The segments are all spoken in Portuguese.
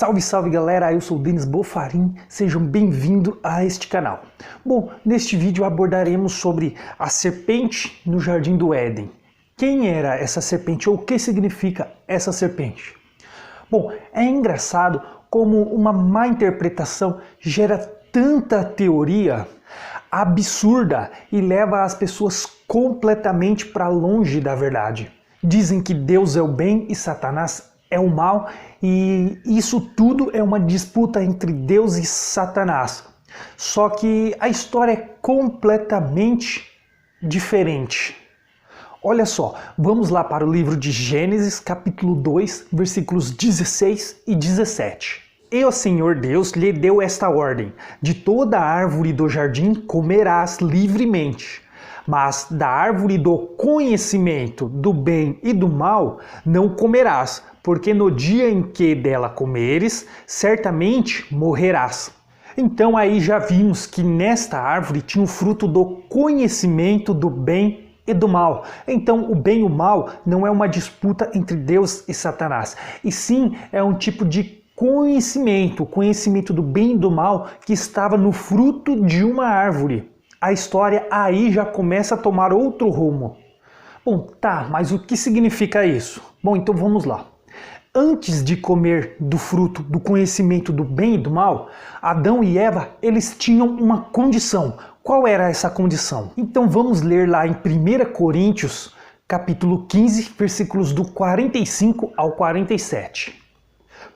Salve, salve galera, eu sou o Denis Bofarin, sejam bem-vindos a este canal. Bom, neste vídeo abordaremos sobre a serpente no Jardim do Éden. Quem era essa serpente ou o que significa essa serpente? Bom, é engraçado como uma má interpretação gera tanta teoria absurda e leva as pessoas completamente para longe da verdade. Dizem que Deus é o bem e Satanás é o mal, e isso tudo é uma disputa entre Deus e Satanás. Só que a história é completamente diferente. Olha só, vamos lá para o livro de Gênesis, capítulo 2, versículos 16 e 17. E o Senhor Deus lhe deu esta ordem: de toda árvore do jardim comerás livremente, mas da árvore do conhecimento do bem e do mal não comerás, porque no dia em que dela comeres, certamente morrerás. Então aí já vimos que nesta árvore tinha o fruto do conhecimento do bem e do mal. Então o bem e o mal não é uma disputa entre Deus e Satanás, e sim é um tipo de conhecimento, o conhecimento do bem e do mal que estava no fruto de uma árvore. A história aí já começa a tomar outro rumo. Bom, tá, mas o que significa isso? Bom, então vamos lá. Antes de comer do fruto do conhecimento do bem e do mal, Adão e Eva, eles tinham uma condição. Qual era essa condição? Então vamos ler lá em 1 Coríntios, capítulo 15, versículos do 45 ao 47.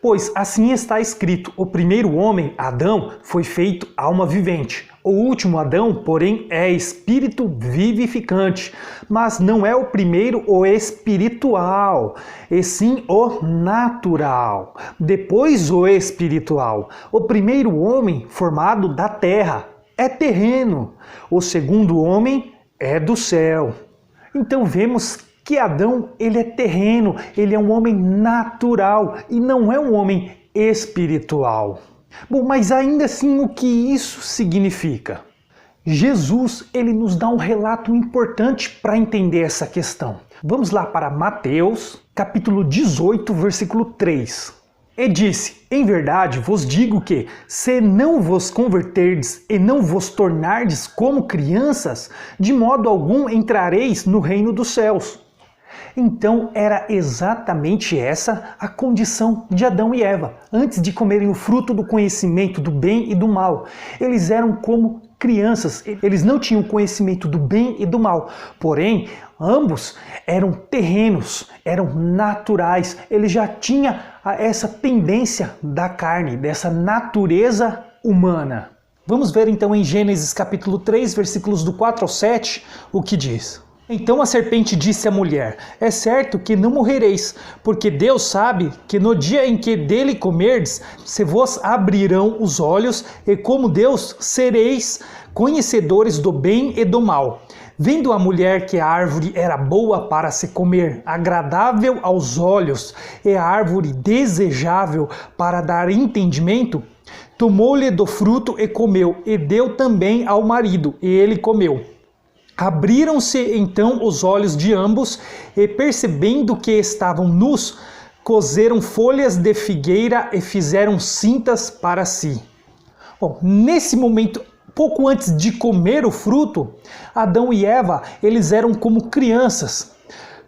Pois assim está escrito: o primeiro homem, Adão, foi feito alma vivente. O último Adão, porém, é espírito vivificante. Mas não é o primeiro o espiritual, e sim o natural. Depois o espiritual. O primeiro homem, formado da terra, é terreno. O segundo homem é do céu. Então vemos que Adão, ele é terreno, ele é um homem natural e não é um homem espiritual. Bom, mas ainda assim o que isso significa? Jesus, ele nos dá um relato importante para entender essa questão. Vamos lá para Mateus, capítulo 18, versículo 3. E disse: em verdade vos digo que, se não vos converterdes e não vos tornardes como crianças, de modo algum entrareis no reino dos céus. Então era exatamente essa a condição de Adão e Eva, antes de comerem o fruto do conhecimento do bem e do mal. Eles eram como crianças, eles não tinham conhecimento do bem e do mal, porém ambos eram terrenos, eram naturais, eles já tinham essa tendência da carne, dessa natureza humana. Vamos ver então em Gênesis capítulo 3, versículos do 4 ao 7, o que diz. Então a serpente disse à mulher: é certo que não morrereis, porque Deus sabe que no dia em que dele comerdes, se vos abrirão os olhos, e como Deus sereis conhecedores do bem e do mal. Vendo a mulher que a árvore era boa para se comer, agradável aos olhos, e a árvore desejável para dar entendimento, tomou-lhe do fruto e comeu, e deu também ao marido, e ele comeu. Abriram-se então os olhos de ambos, e percebendo que estavam nus, coseram folhas de figueira e fizeram cintas para si. Bom, nesse momento, pouco antes de comer o fruto, Adão e Eva, eles eram como crianças.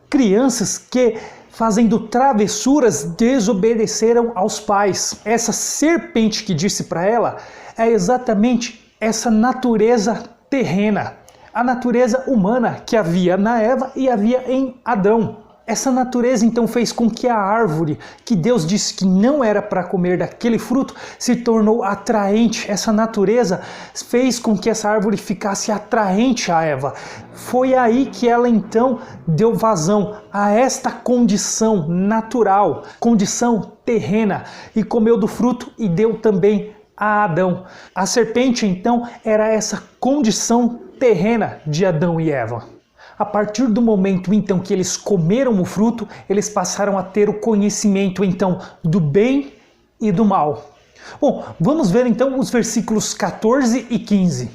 Crianças que, fazendo travessuras, desobedeceram aos pais. Essa serpente que disse para ela é exatamente essa natureza terrena. A natureza humana que havia na Eva e havia em Adão. Essa natureza então fez com que a árvore, que Deus disse que não era para comer daquele fruto, se tornou atraente. Essa natureza fez com que essa árvore ficasse atraente a Eva. Foi aí que ela então deu vazão a esta condição natural, condição terrena, e comeu do fruto e deu também a Adão. A serpente então era essa condição terrena de Adão e Eva. A partir do momento então que eles comeram o fruto, eles passaram a ter o conhecimento então do bem e do mal. Bom, vamos ver então os versículos 14 e 15.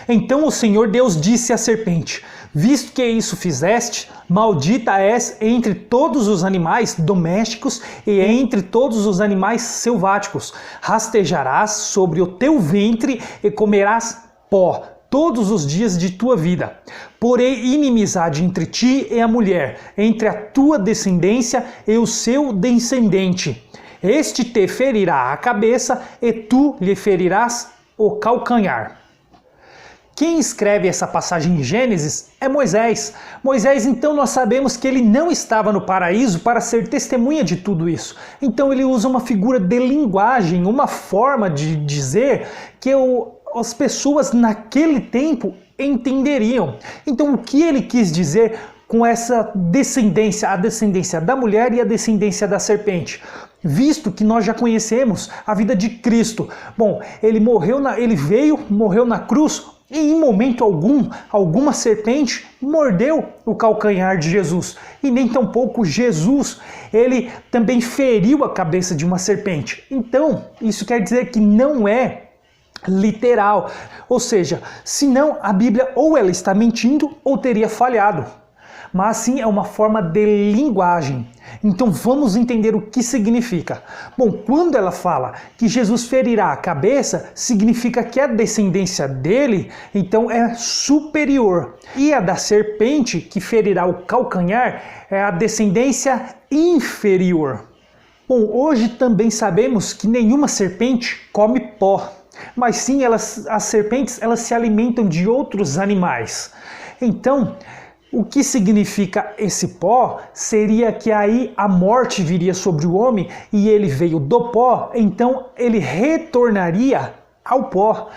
Então o Senhor Deus disse à serpente: Visto que isso fizeste, maldita és entre todos os animais domésticos e entre todos os animais selváticos. Rastejarás sobre o teu ventre e comerás pó todos os dias de tua vida. Porém, inimizade entre ti e a mulher, entre a tua descendência e o seu descendente. Este te ferirá a cabeça e tu lhe ferirás o calcanhar. Quem escreve essa passagem em Gênesis é Moisés. Moisés, então, nós sabemos que ele não estava no paraíso para ser testemunha de tudo isso. Então ele usa uma figura de linguagem, uma forma de dizer que as pessoas naquele tempo entenderiam. Então o que ele quis dizer com essa descendência, a descendência da mulher e a descendência da serpente? Visto que nós já conhecemos a vida de Cristo. Bom, ele morreu na cruz, e em momento algum, alguma serpente mordeu o calcanhar de Jesus. E nem tampouco Jesus, ele também feriu a cabeça de uma serpente. Então, isso quer dizer que não é literal. Ou seja, senão a Bíblia ou ela está mentindo ou teria falhado. Mas sim é uma forma de linguagem. Então vamos entender o que significa. Bom, quando ela fala que Jesus ferirá a cabeça, significa que a descendência dele, então, é superior. E a da serpente, que ferirá o calcanhar, é a descendência inferior. Bom, hoje também sabemos que nenhuma serpente come pó. Mas sim, as serpentes elas se alimentam de outros animais. Então, o que significa esse pó seria que aí a morte viria sobre o homem e ele veio do pó, então ele retornaria ao pó.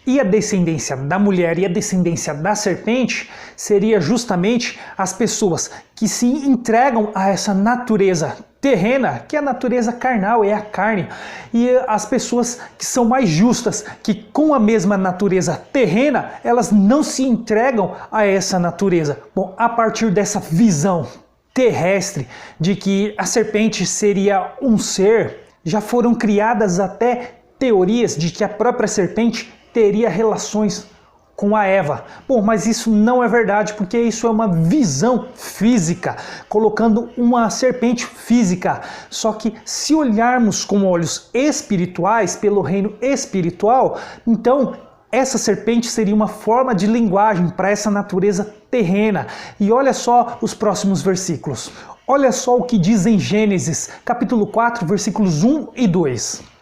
E a descendência da mulher e a descendência da serpente seria justamente as pessoas que se entregam a essa natureza terrena, que é a natureza carnal, é a carne, e as pessoas que são mais justas, que com a mesma natureza terrena, elas não se entregam a essa natureza. Bom, a partir dessa visão terrestre de que a serpente seria um ser, já foram criadas até teorias de que a própria serpente teria relações com a Eva. Bom, mas isso não é verdade, porque isso é uma visão física, colocando uma serpente física. Só que se olharmos com olhos espirituais, pelo reino espiritual, então essa serpente seria uma forma de linguagem para essa natureza terrena. E olha só os próximos versículos. Olha só o que diz em Gênesis, capítulo 4, versículos 1 e 2.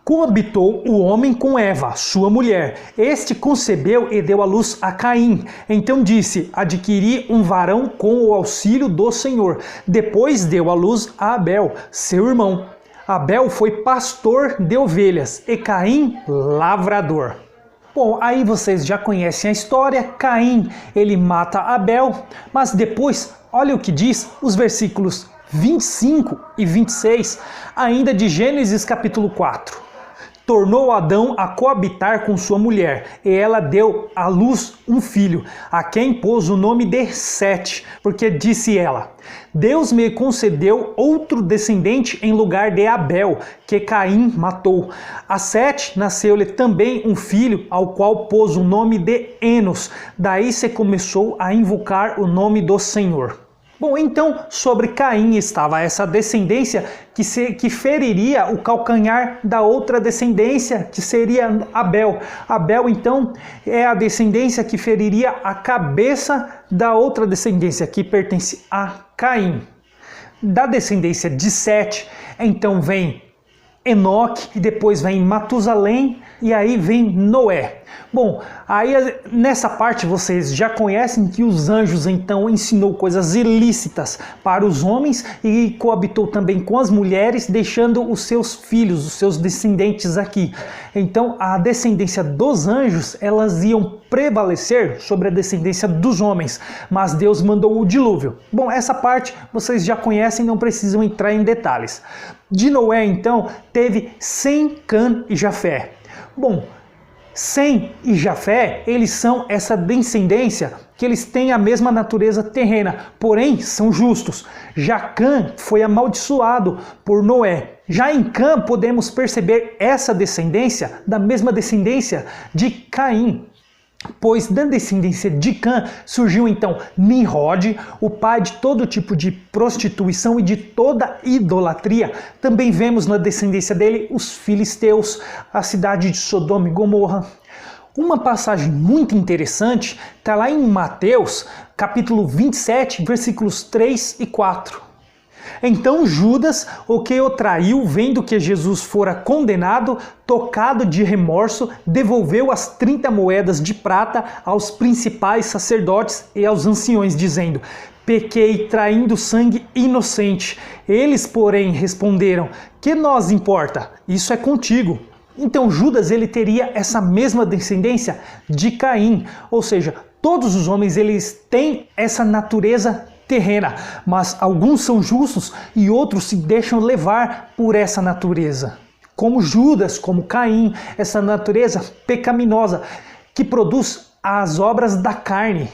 Coabitou o homem com Eva, sua mulher. Este concebeu e deu à luz a Caim. Então disse: adquiri um varão com o auxílio do Senhor. Depois deu à luz a Abel, seu irmão. Abel foi pastor de ovelhas e Caim lavrador. Bom, aí vocês já conhecem a história. Caim, ele mata Abel, mas depois, olha o que diz os versículos 25 e 26, ainda de Gênesis capítulo 4. Tornou Adão a coabitar com sua mulher, e ela deu à luz um filho, a quem pôs o nome de Sete, porque disse ela: Deus me concedeu outro descendente em lugar de Abel, que Caim matou. A Sete nasceu-lhe também um filho, ao qual pôs o nome de Enos. Daí se começou a invocar o nome do Senhor. Bom, então sobre Caim estava essa descendência que feriria o calcanhar da outra descendência, que seria Abel. Abel, então, é a descendência que feriria a cabeça da outra descendência, que pertence a Caim. Da descendência de Sete, então vem Enoque, e depois vem Matusalém, e aí vem Noé. Bom, aí nessa parte vocês já conhecem que os anjos então ensinou coisas ilícitas para os homens e coabitou também com as mulheres, deixando os seus filhos, os seus descendentes aqui. Então a descendência dos anjos, elas iam prevalecer sobre a descendência dos homens, mas Deus mandou o dilúvio. Bom, essa parte vocês já conhecem, não precisam entrar em detalhes. De Noé então teve Sem, Cã e Jafé. Bom, Sem e Jafé, eles são essa descendência que eles têm a mesma natureza terrena, porém são justos. Já Cã foi amaldiçoado por Noé. Já em Cã podemos perceber essa descendência, da mesma descendência de Caim. Pois da descendência de Cã surgiu então Nimrod, o pai de todo tipo de prostituição e de toda idolatria. Também vemos na descendência dele os filisteus, a cidade de Sodoma e Gomorra. Uma passagem muito interessante está lá em Mateus, capítulo 27, versículos 3 e 4. Então Judas, o que o traiu, vendo que Jesus fora condenado, tocado de remorso, devolveu as 30 moedas de prata aos principais sacerdotes e aos anciões, dizendo: pequei traindo sangue inocente. Eles, porém, responderam: que nos importa? Isso é contigo. Então Judas ele teria essa mesma descendência de Caim, ou seja, todos os homens eles têm essa natureza terrena, mas alguns são justos e outros se deixam levar por essa natureza. Como Judas, como Caim, essa natureza pecaminosa que produz as obras da carne.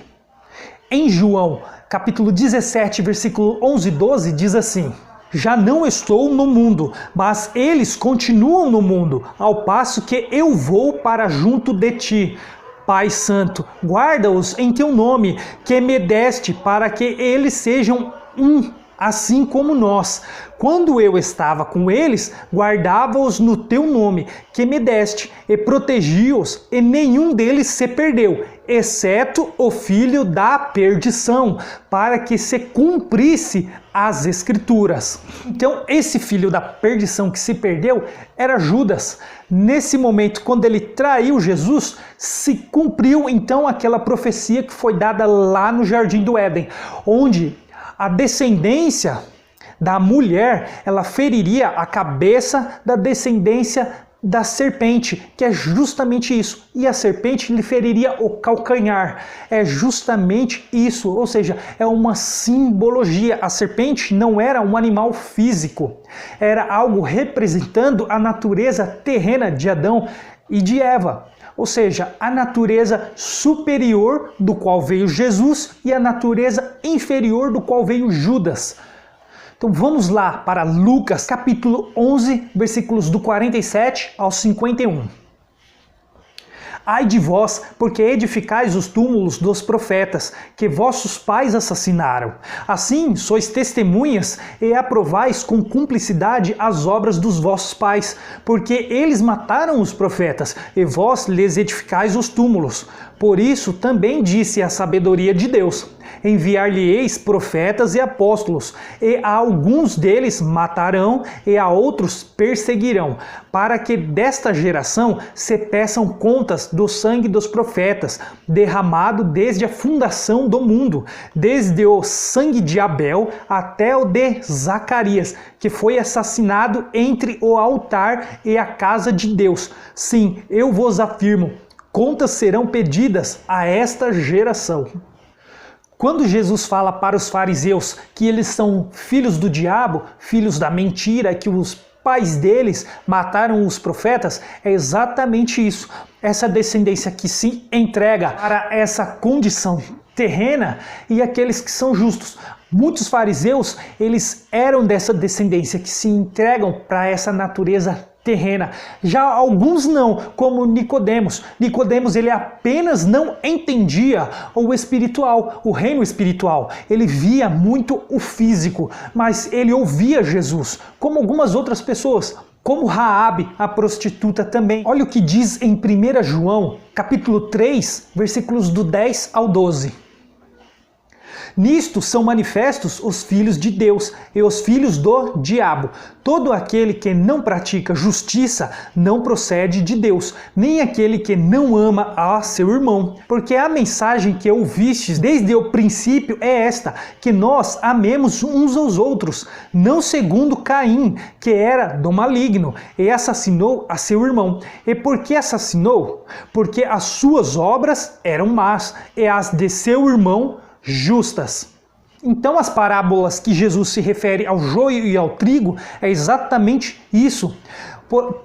Em João, capítulo 17, versículo 11 e 12, diz assim: já não estou no mundo, mas eles continuam no mundo, ao passo que eu vou para junto de ti. Pai Santo, guarda-os em teu nome, que me deste, para que eles sejam um, assim como nós. Quando eu estava com eles, guardava-os no teu nome, que me deste, e protegi-os, e nenhum deles se perdeu, exceto o filho da perdição, para que se cumprisse as Escrituras. Então, esse filho da perdição que se perdeu era Judas. Nesse momento, quando ele traiu Jesus, se cumpriu então aquela profecia que foi dada lá no Jardim do Éden, onde a descendência da mulher, ela feriria a cabeça da descendência da serpente, que é justamente isso. E a serpente lhe feriria o calcanhar. É justamente isso, ou seja, é uma simbologia. A serpente não era um animal físico, era algo representando a natureza terrena de Adão e de Eva. Ou seja, a natureza superior do qual veio Jesus e a natureza inferior do qual veio Judas. Então vamos lá para Lucas capítulo 11, versículos do 47 ao 51. Ai de vós, porque edificais os túmulos dos profetas, que vossos pais assassinaram. Assim, sois testemunhas e aprovais com cumplicidade as obras dos vossos pais, porque eles mataram os profetas, e vós lhes edificais os túmulos. Por isso também disse a sabedoria de Deus: enviar-lhe-eis profetas e apóstolos, e a alguns deles matarão, e a outros perseguirão, para que desta geração se peçam contas do sangue dos profetas, derramado desde a fundação do mundo, desde o sangue de Abel até o de Zacarias, que foi assassinado entre o altar e a casa de Deus. Sim, eu vos afirmo, contas serão pedidas a esta geração. Quando Jesus fala para os fariseus que eles são filhos do diabo, filhos da mentira, que os pais deles mataram os profetas, é exatamente isso. Essa descendência que se entrega para essa condição terrena e aqueles que são justos. Muitos fariseus, eles eram dessa descendência que se entregam para essa natureza terrena. Já alguns não, como Nicodemos. Nicodemos ele apenas não entendia o espiritual, o reino espiritual. Ele via muito o físico, mas ele ouvia Jesus, como algumas outras pessoas. Como Raabe, a prostituta também. Olha o que diz em 1 João, capítulo 3, versículos do 10 ao 12. Nisto são manifestos os filhos de Deus e os filhos do diabo. Todo aquele que não pratica justiça não procede de Deus, nem aquele que não ama a seu irmão. Porque a mensagem que ouvistes desde o princípio é esta, que nós amemos uns aos outros, não segundo Caim, que era do maligno, e assassinou a seu irmão. E por que assassinou? Porque as suas obras eram más, e as de seu irmão justas. Então as parábolas que Jesus se refere ao joio e ao trigo é exatamente isso.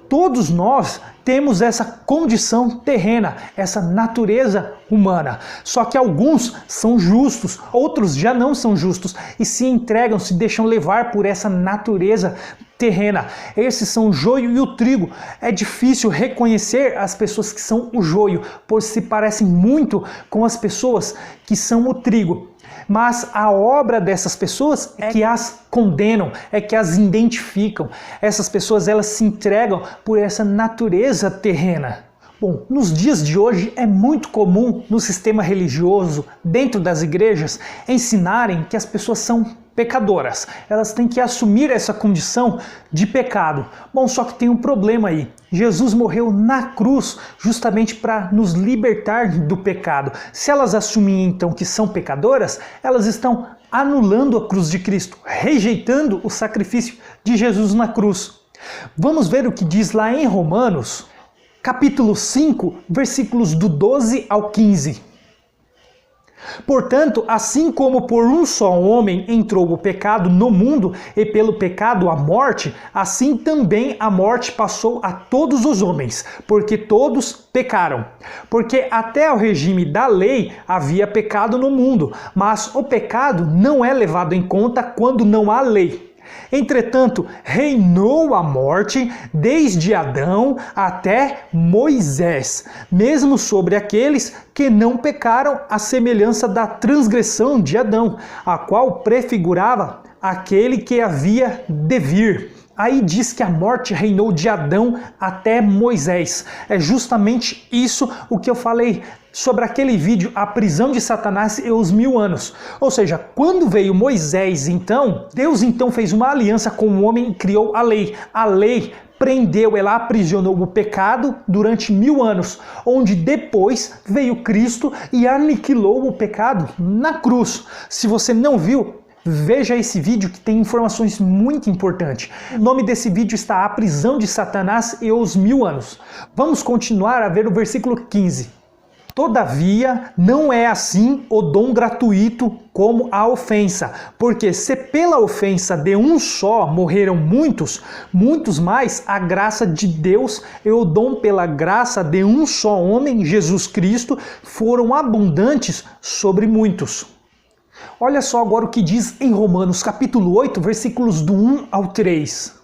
Todos nós temos essa condição terrena, essa natureza humana. Só que alguns são justos, outros já não são justos e se entregam, se deixam levar por essa natureza terrena. Esses são o joio e o trigo. É difícil reconhecer as pessoas que são o joio, pois se parecem muito com as pessoas que são o trigo. Mas a obra dessas pessoas é que as condenam, é que as identificam. Essas pessoas, elas se entregam por essa natureza terrena. Bom, nos dias de hoje é muito comum no sistema religioso, dentro das igrejas, ensinarem que as pessoas são pecadoras. Elas têm que assumir essa condição de pecado. Bom, só que tem um problema aí. Jesus morreu na cruz justamente para nos libertar do pecado. Se elas assumem então que são pecadoras, elas estão anulando a cruz de Cristo, rejeitando o sacrifício de Jesus na cruz. Vamos ver o que diz lá em Romanos, capítulo 5, versículos do 12 ao 15. Portanto, assim como por um só homem entrou o pecado no mundo, e pelo pecado a morte, assim também a morte passou a todos os homens, porque todos pecaram. Porque até o regime da lei havia pecado no mundo, mas o pecado não é levado em conta quando não há lei. Entretanto, reinou a morte desde Adão até Moisés, mesmo sobre aqueles que não pecaram, à semelhança da transgressão de Adão, a qual prefigurava aquele que havia de vir. Aí diz que a morte reinou de Adão até Moisés. É justamente isso o que eu falei sobre aquele vídeo, a prisão de Satanás e os 1000 anos. Ou seja, quando veio Moisés, então, Deus então fez uma aliança com o homem e criou a lei. A lei prendeu, ela aprisionou o pecado durante 1000 anos, onde depois veio Cristo e aniquilou o pecado na cruz. Se você não viu, veja esse vídeo que tem informações muito importantes. O nome desse vídeo está A Prisão de Satanás e os 1000 anos. Vamos continuar a ver o versículo 15. Todavia, não é assim o dom gratuito como a ofensa, porque se pela ofensa de um só morreram muitos, muitos mais a graça de Deus e o dom pela graça de um só homem, Jesus Cristo, foram abundantes sobre muitos. Olha só agora o que diz em Romanos capítulo 8, versículos do 1 ao 3.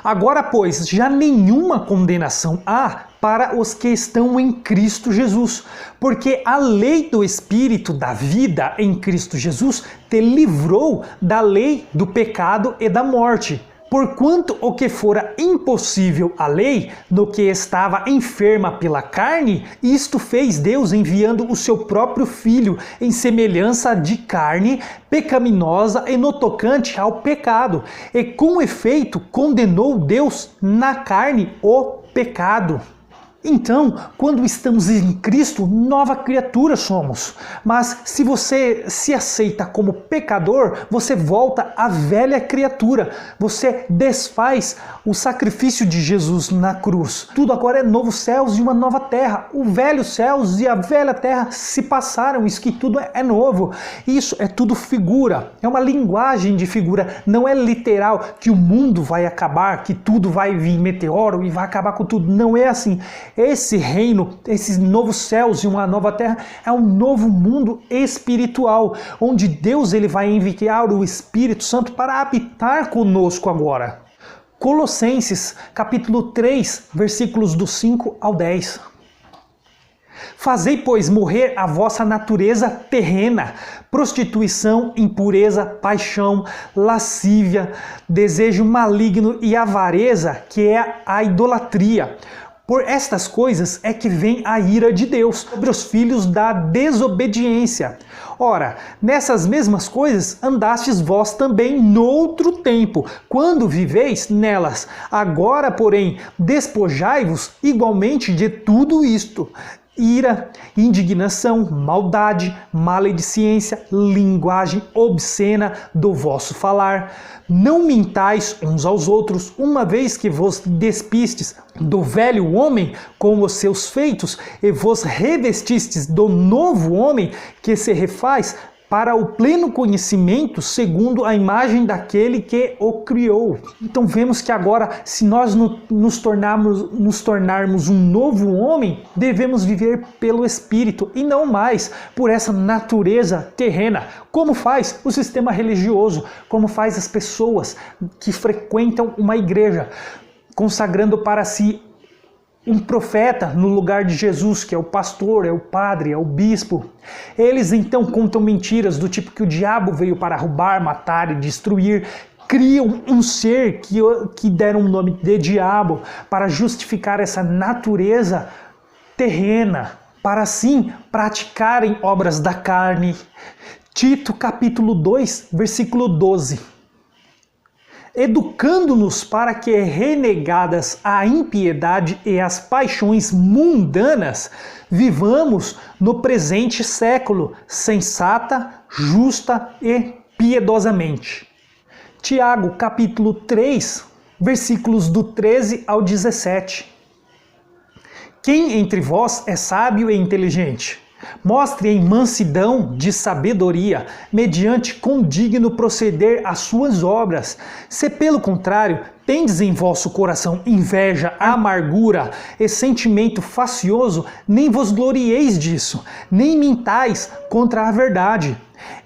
Agora, pois, já nenhuma condenação há para os que estão em Cristo Jesus, porque a lei do Espírito da vida em Cristo Jesus te livrou da lei do pecado e da morte. Porquanto o que fora impossível à lei, no que estava enferma pela carne, isto fez Deus enviando o seu próprio Filho em semelhança de carne, pecaminosa e no tocante ao pecado. E com efeito condenou Deus na carne o pecado. Então, quando estamos em Cristo, nova criatura somos. Mas se você se aceita como pecador, você volta à velha criatura. Você desfaz o sacrifício de Jesus na cruz. Tudo agora é novos céus e uma nova terra. O velho céus e a velha terra se passaram. Isso que tudo é novo. Isso é tudo figura. É uma linguagem de figura. Não é literal que o mundo vai acabar, que tudo vai vir meteoro e vai acabar com tudo. Não é assim. Esse reino, esses novos céus e uma nova terra é um novo mundo espiritual, onde Deus ele vai enviar o Espírito Santo para habitar conosco agora. Colossenses capítulo 3, versículos do 5 ao 10. Fazei, pois, morrer a vossa natureza terrena, prostituição, impureza, paixão, lascívia, desejo maligno e avareza, que é a idolatria. Por estas coisas é que vem a ira de Deus sobre os filhos da desobediência. Ora, nessas mesmas coisas andastes vós também noutro tempo, quando viveis nelas. Agora, porém, despojai-vos igualmente de tudo isto: ira, indignação, maldade, maledicência, linguagem obscena do vosso falar. Não mintais uns aos outros, uma vez que vos despistes do velho homem com os seus feitos e vos revestistes do novo homem que se refaz para o pleno conhecimento segundo a imagem daquele que o criou. Então vemos que agora, se nós nos tornarmos um novo homem, devemos viver pelo Espírito e não mais por essa natureza terrena, como faz o sistema religioso, como faz as pessoas que frequentam uma igreja, consagrando para si um profeta no lugar de Jesus, que é o pastor, é o padre, é o bispo. Eles então contam mentiras do tipo que o diabo veio para roubar, matar e destruir. Criam um ser que deram o nome de diabo para justificar essa natureza terrena, para assim praticarem obras da carne. Tito capítulo 2, versículo 12. Educando-nos para que, renegadas a impiedade e as paixões mundanas, vivamos no presente século, sensata, justa e piedosamente. Tiago, capítulo 3, versículos do 13 ao 17. Quem entre vós é sábio e inteligente? Mostre em mansidão de sabedoria, mediante condigno proceder às suas obras. Se pelo contrário, tendes em vosso coração inveja, amargura e sentimento facioso, nem vos glorieis disso, nem mintais contra a verdade.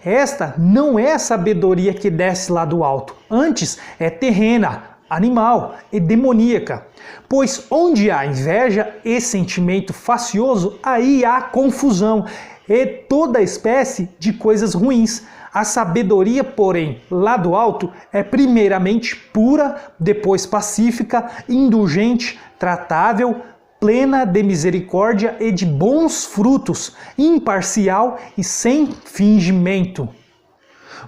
Esta não é a sabedoria que desce lá do alto, antes é terrena, animal e demoníaca. Pois onde há inveja e sentimento facioso, aí há confusão e toda espécie de coisas ruins. A sabedoria, porém, lá do alto, é primeiramente pura, depois pacífica, indulgente, tratável, plena de misericórdia e de bons frutos, imparcial e sem fingimento.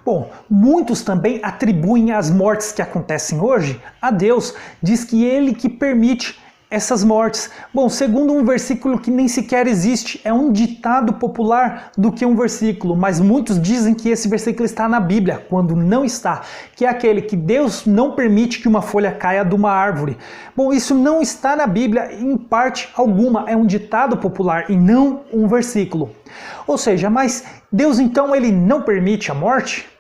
Bom, muitos também atribuem as mortes que acontecem hoje a Deus. Diz que Ele que permite essas mortes. Bom, segundo um versículo que nem sequer existe, é um ditado popular do que um versículo, mas muitos dizem que esse versículo está na Bíblia, quando não está, que é aquele que Deus não permite que uma folha caia de uma árvore. Bom, isso não está na Bíblia em parte alguma, é um ditado popular e não um versículo. Ou seja, mas Deus então ele não permite a morte?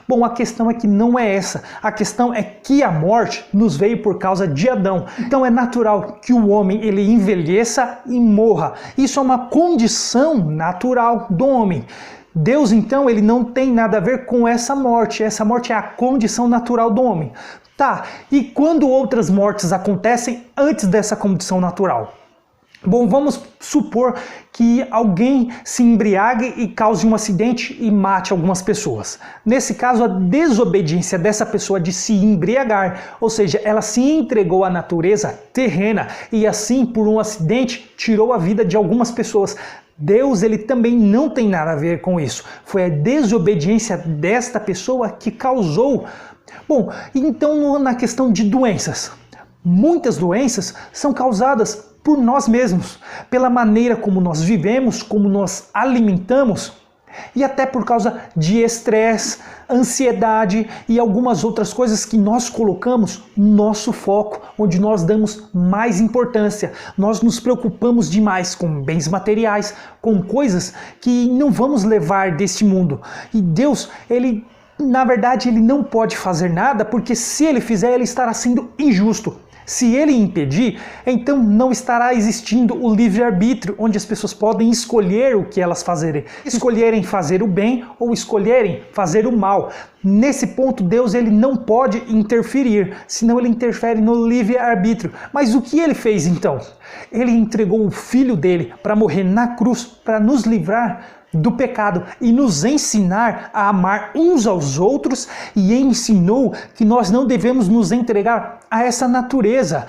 Bom, a questão é que não é essa. A questão é que a morte nos veio por causa de Adão. Então é natural que o homem ele envelheça e morra. Isso é uma condição natural do homem. Deus então ele não tem nada a ver com essa morte. Essa morte é a condição natural do homem. Tá, e quando outras mortes acontecem antes dessa condição natural? Bom, vamos supor que alguém se embriague e cause um acidente e mate algumas pessoas. Nesse caso, a desobediência dessa pessoa de se embriagar, ou seja, ela se entregou à natureza terrena e assim, por um acidente, tirou a vida de algumas pessoas. Deus ele também não tem nada a ver com isso. Foi a desobediência desta pessoa que causou. Bom, então na questão de doenças. Muitas doenças são causadas por nós mesmos, pela maneira como nós vivemos, como nós alimentamos e até por causa de estresse, ansiedade e algumas outras coisas que nós colocamos no nosso foco, onde nós damos mais importância. Nós nos preocupamos demais com bens materiais, com coisas que não vamos levar deste mundo. E Deus, na verdade, ele não pode fazer nada, porque se ele fizer, ele estará sendo injusto. Se ele impedir, então não estará existindo o livre-arbítrio, onde as pessoas podem escolher o que elas fazerem. Escolherem fazer o bem ou escolherem fazer o mal. Nesse ponto, Deus ele não pode interferir, senão ele interfere no livre-arbítrio. Mas o que ele fez então? Ele entregou o Filho dele para morrer na cruz, para nos livrar do pecado e nos ensinar a amar uns aos outros, e ensinou que nós não devemos nos entregar a essa natureza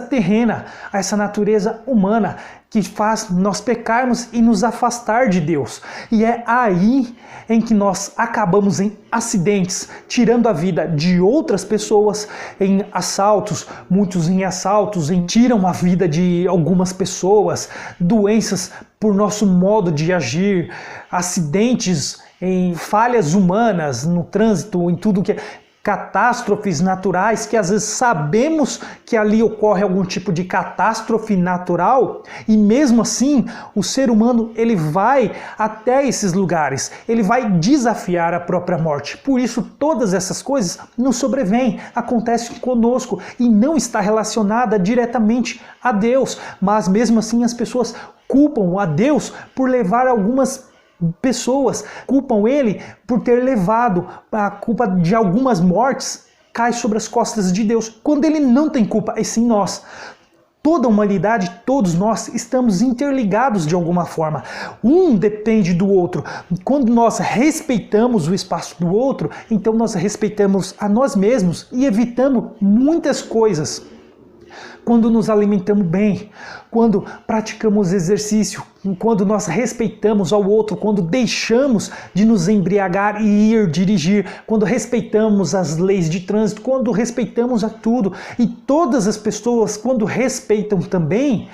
terrena, a essa natureza humana que faz nós pecarmos e nos afastar de Deus. E é aí em que nós acabamos em acidentes, tirando a vida de outras pessoas, em assaltos, muitos em assaltos, tiram a vida de algumas pessoas, doenças por nosso modo de agir, acidentes em falhas humanas no trânsito, em tudo que é. catástrofes naturais, que às vezes sabemos que ali ocorre algum tipo de catástrofe natural, e mesmo assim o ser humano ele vai até esses lugares, ele vai desafiar a própria morte. Por isso todas essas coisas nos sobrevêm, acontecem conosco e não está relacionada diretamente a Deus, mas mesmo assim as pessoas culpam a Deus por levar algumas pessoas, culpam ele por ter levado, a culpa de algumas mortes cai sobre as costas de Deus, quando ele não tem culpa, é sim nós. Toda a humanidade, todos nós estamos interligados de alguma forma. Um depende do outro. Quando nós respeitamos o espaço do outro, então nós respeitamos a nós mesmos e evitamos muitas coisas. Quando nos alimentamos bem, quando praticamos exercício, quando nós respeitamos ao outro, quando deixamos de nos embriagar e ir dirigir, quando respeitamos as leis de trânsito, quando respeitamos a tudo. E todas as pessoas, quando respeitam também,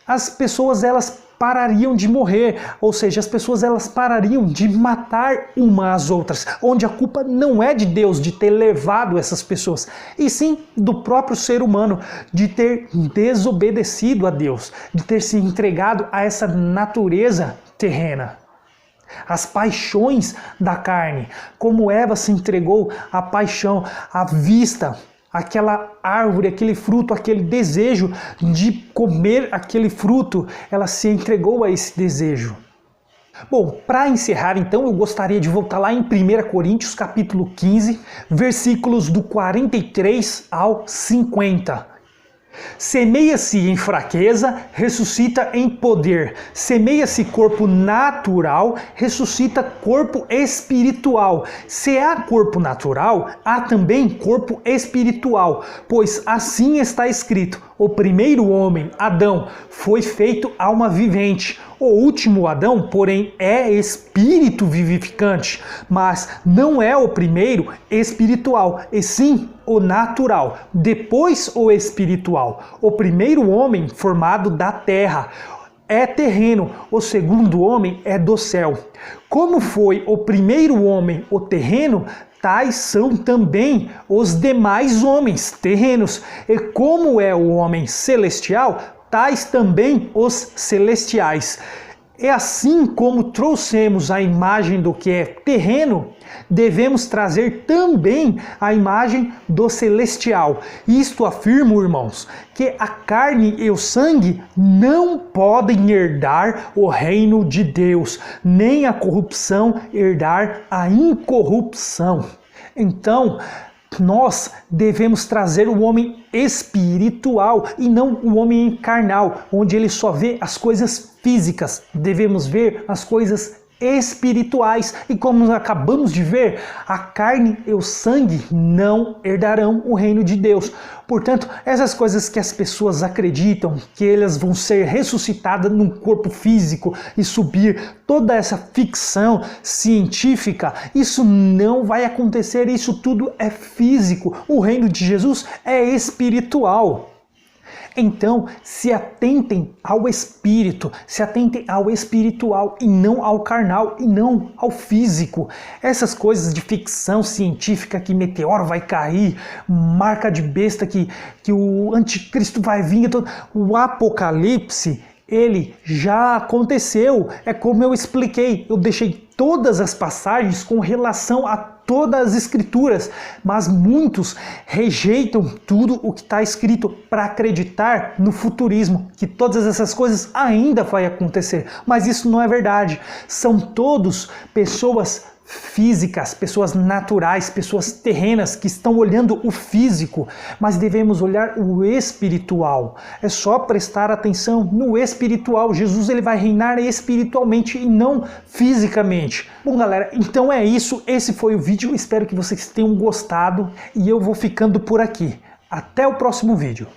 as pessoas elas parariam de morrer, ou seja, as pessoas elas parariam de matar umas às outras, onde a culpa não é de Deus de ter levado essas pessoas, e sim do próprio ser humano, de ter desobedecido a Deus, de ter se entregado a essa natureza terrena. As paixões da carne, como Eva se entregou à paixão, à vista, aquela árvore, aquele fruto, aquele desejo de comer aquele fruto, ela se entregou a esse desejo. Bom, para encerrar então, eu gostaria de voltar lá em 1 Coríntios capítulo 15, versículos do 43 ao 50. Semeia-se em fraqueza, ressuscita em poder. Semeia-se corpo natural, ressuscita corpo espiritual. Se há corpo natural, há também corpo espiritual, pois assim está escrito: o primeiro homem, Adão, foi feito alma vivente. O último Adão, porém, é espírito vivificante, mas não é o primeiro espiritual, e sim o natural, depois o espiritual. O primeiro homem formado da terra é terreno, o segundo homem é do céu. Como foi o primeiro homem o terreno, tais são também os demais homens terrenos. E como é o homem celestial, tais também os celestiais. E assim como trouxemos a imagem do que é terreno, devemos trazer também a imagem do celestial. Isto afirmo, irmãos, que a carne e o sangue não podem herdar o reino de Deus, nem a corrupção herdar a incorrupção. Então, nós devemos trazer o homem espiritual e não o homem carnal, onde ele só vê as coisas físicas. Devemos ver as coisas espirituais. E como acabamos de ver, a carne e o sangue não herdarão o reino de Deus. Portanto, essas coisas que as pessoas acreditam, que elas vão ser ressuscitadas num corpo físico e subir, toda essa ficção científica, isso não vai acontecer, isso tudo é físico. O reino de Jesus é espiritual. Então, se atentem ao espírito, se atentem ao espiritual e não ao carnal e não ao físico. Essas coisas de ficção científica, que meteoro vai cair, marca de besta, que o anticristo vai vir, o apocalipse, ele já aconteceu. É como eu expliquei, eu deixei todas as passagens com relação a todas as escrituras, mas muitos rejeitam tudo o que está escrito para acreditar no futurismo, que todas essas coisas ainda vai acontecer, mas isso não é verdade. São todos pessoas físicas, pessoas naturais, pessoas terrenas que estão olhando o físico, mas devemos olhar o espiritual. É só prestar atenção no espiritual. Jesus ele vai reinar espiritualmente e não fisicamente. Bom, galera, então é isso. Esse foi o vídeo. Espero que vocês tenham gostado e eu vou ficando por aqui. Até o próximo vídeo.